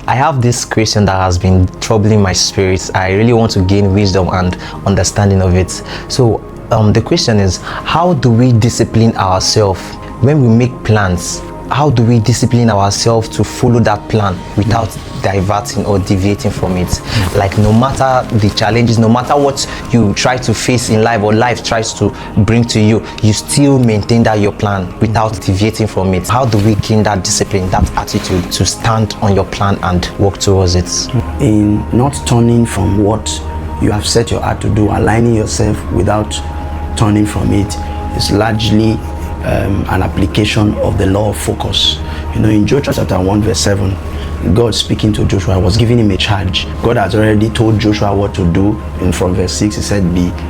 I have this question that has been troubling my spirit. I really want to gain wisdom and understanding of it. So the question is, how do we discipline ourselves when we make plans? How do we discipline ourselves to follow that plan without diverting or deviating from it? Like, no matter the challenges, no matter what you try to face in life or life tries to bring to you, you still maintain that your plan without deviating from it. How do we gain that discipline, that attitude to stand on your plan and work towards it? In not turning from what you have set your heart to do, aligning yourself without turning from it, is largely an application of the law of focus. You know, in Joshua chapter 1 verse 7, God speaking to Joshua was giving him a charge. God has already told Joshua what to do, and from verse 6 he said,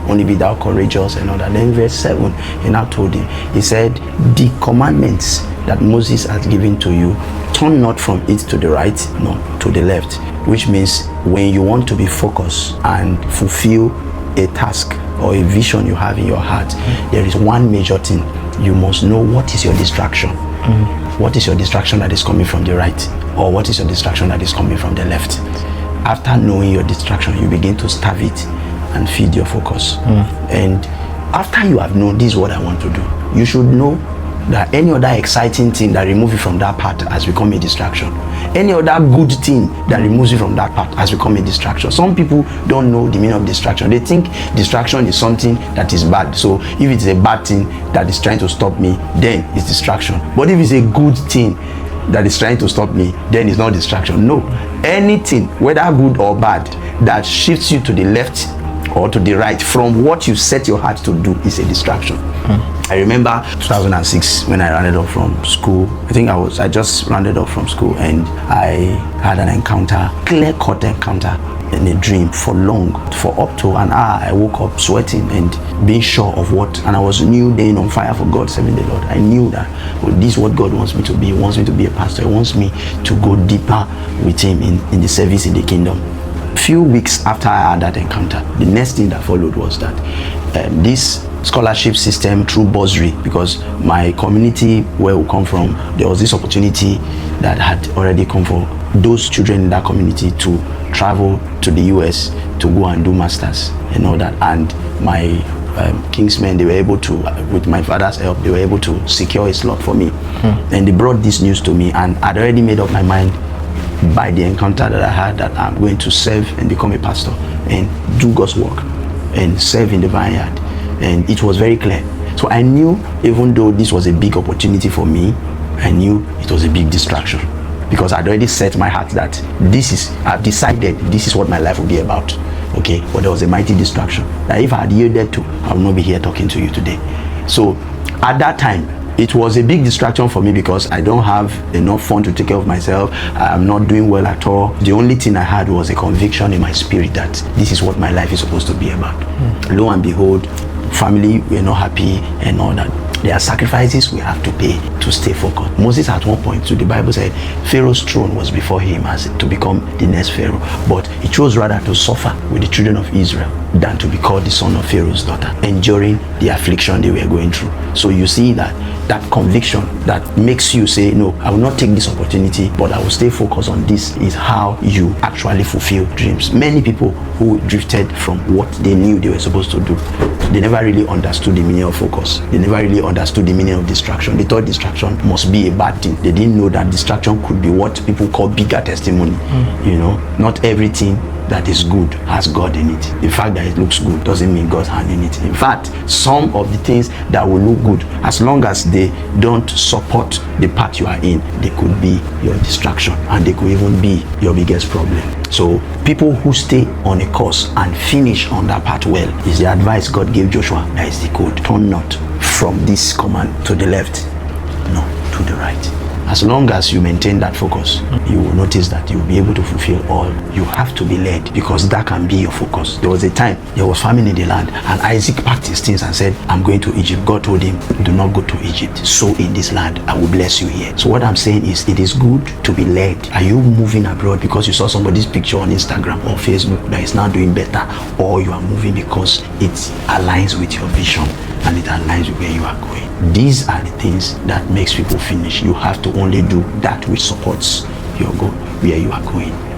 only be thou courageous and all that. Then verse 7 he now told him, he said, the commandments that Moses has given to you, turn not from it to the right nor to the left. Which means when you want to be focused and fulfill a task or a vision you have in your heart, there is one major thing. You must know what is your distraction. What is your distraction that is coming from the right, or what is your distraction that is coming from the left? After knowing your distraction, you begin to starve it and feed your focus. And after you have known this is what I want to do, you should know that any other exciting thing that removes you from that path has become a distraction. Any other good thing that removes you from that path has become a distraction. Some people don't know the meaning of distraction. They think distraction is something that is bad. So if it's a bad thing that is trying to stop me, then it's distraction. But if it's a good thing that is trying to stop me, then it's not distraction. No, anything, whether good or bad, that shifts you to the left or to the right from what you set your heart to do is a distraction. I remember 2006 when I rounded up from school. I just rounded up from school, and I had an encounter, clear-cut encounter in a dream for up to an hour. I woke up sweating and being sure of what, and I was new then on fire for God, serving the Lord. I knew that this is what God wants me to be. He wants me to be a pastor. He wants me to go deeper with him in the service in the kingdom. Few weeks after I had that encounter, the next thing that followed was that this scholarship system through bursary, because my community where we come from, there was this opportunity that had already come for those children in that community to travel to the US to go and do masters and all that. And my kingsmen, they were able to, with my father's help, they were able to secure a slot for me. And they brought this news to me, and I'd already made up my mind by the encounter that I had that I'm going to serve and become a pastor and do God's work and serve in the vineyard. And it was very clear. So I knew, even though this was a big opportunity for me, I knew it was a big distraction, because I'd already set my heart that I've decided this is what my life will be about. Okay, but there was a mighty distraction that if I had yielded to, I would not be here talking to you today. So at that time, it was a big distraction for me because I don't have enough fun to take care of myself. I'm not doing well at all. The only thing I had was a conviction in my spirit that this is what my life is supposed to be about. Lo and behold, family were not happy and all that. There are sacrifices we have to pay to stay focused. Moses at one point, the Bible said, Pharaoh's throne was before him as to become the next Pharaoh. But he chose rather to suffer with the children of Israel than to be called the son of Pharaoh's daughter, enduring the affliction they were going through. So you see that conviction that makes you say, no, I will not take this opportunity, but I will stay focused on this, is how you actually fulfill dreams. Many people who drifted from what they knew they were supposed to do, they never really understood the meaning of focus. They never really understood the meaning of distraction. They thought distraction must be a bad thing. They didn't know that distraction could be what people call bigger testimony. You know, not everything that is good has God in it. The fact that it looks good doesn't mean God's hand in it. In fact, some of the things that will look good, as long as they don't support the path you are in, they could be your distraction, and they could even be your biggest problem. So people who stay on a course and finish on that path well, is the advice God gave Joshua. That is the code. Turn not from this command to the left, no, to the right. As long as you maintain that focus, you will notice that you will be able to fulfill all. You have to be led, because that can be your focus. There was a time there was famine in the land, and Isaac packed his things and said, I'm going to Egypt. God told him, do not go to Egypt. Sow in this land, I will bless you here. So what I'm saying is, it is good to be led. Are you moving abroad because you saw somebody's picture on Instagram or Facebook that is now doing better, or you are moving because it aligns with your vision and it aligns with where you are going? These are the things that makes people finish. You have to only do that which supports your goal, where you are going.